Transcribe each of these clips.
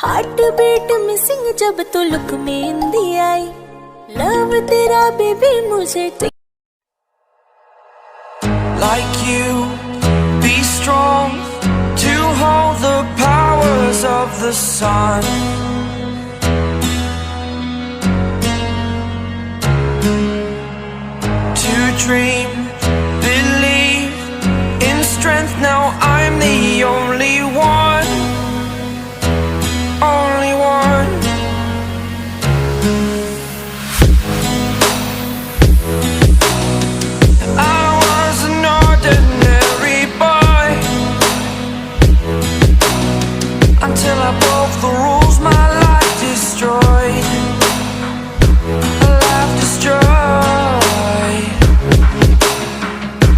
Heart beat missing जब तो look में हिंदी आई, लव तेरा बेबी मुझे like you, be strong to hold the powers of the sun. To dream, believe in strength. Now I'm the only one, only one. I was an ordinary boy until I broke the rules. My life destroyed, a life destroyed.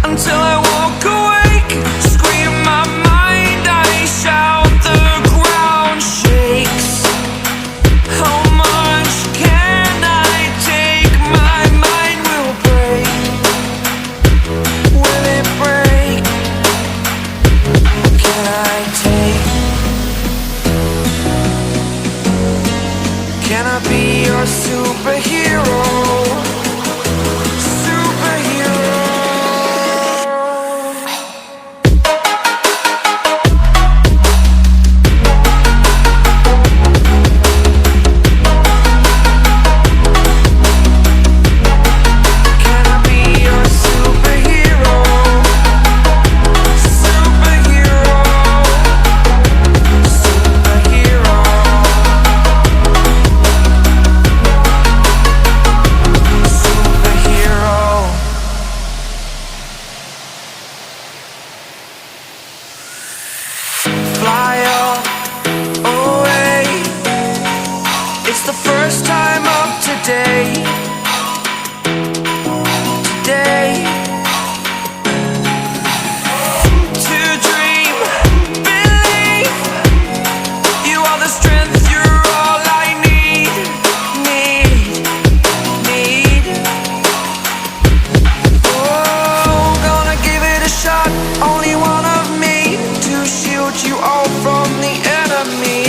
Until I walk awake, scream my mind, I shout, the ground shakes. How much can I take? My mind will break. Will it break? Can I take? Can I be your superhero? Superhero. Can I be your superhero? Superhero. Superhero. Superhero. Fly away. It's the first time of today. Today. To dream, believe. You are the strength, you're all I need. Need. Oh, gonna give it a shot. Only one of me to shield you all from the enemy.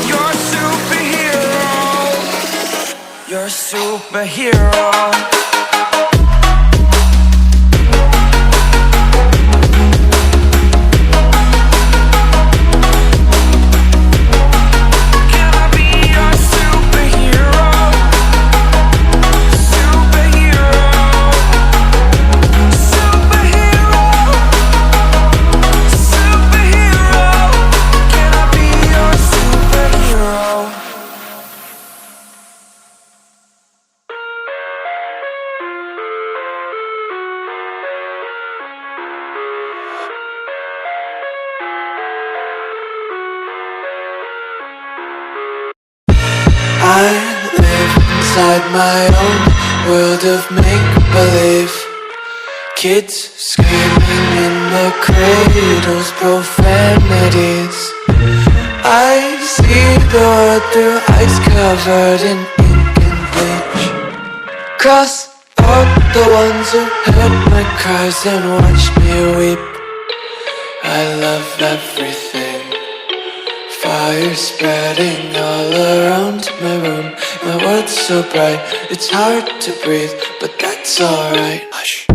You're a superhero. You're a superhero. Can I be your superhero? Superhero. Superhero. Superhero. Can I be your superhero? I live inside my own world of make-believe. Kids screaming in their cradles, profanities. I see the world through ice covered in ink and bleach. Cross out the ones who heard my cries and watched me weep. I love everything. Fire spreading all around my room. My world's so bright, it's hard to breathe, but that's alright. Hush.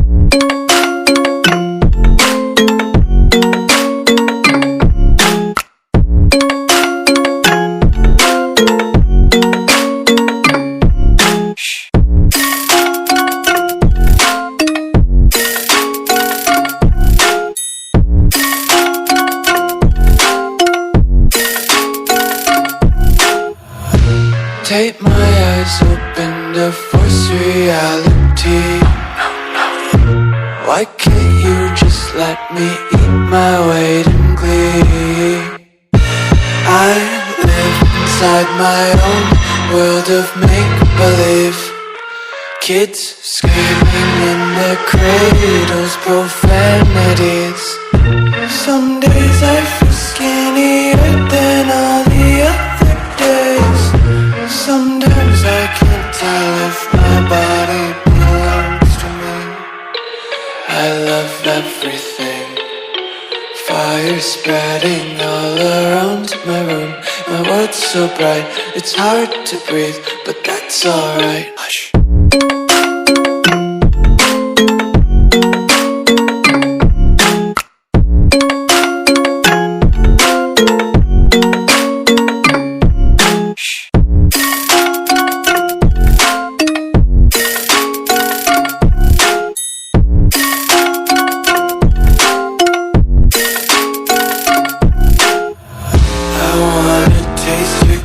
Take my eyes open to force reality. Why can't you just let me eat my weight in glee? I live inside my own world of make-believe. Kids screaming in their cradles, profanities. Some days I feel skinnier than all the other days. Sometimes I can't tell if my body belongs to me. I love everything. Fire spreading all around my room. My world's so bright, it's hard to breathe, but that's alright. Hush.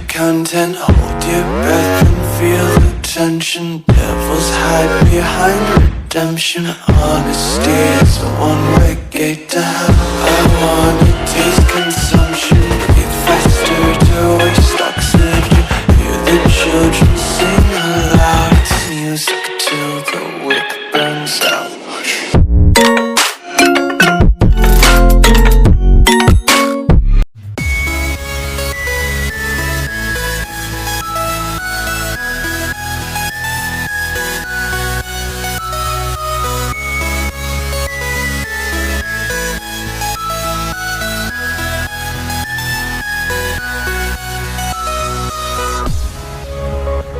Content, hold your breath and feel the tension. Devils hide behind redemption. Honesty is a one-way gate to hell. I wanna taste consumption.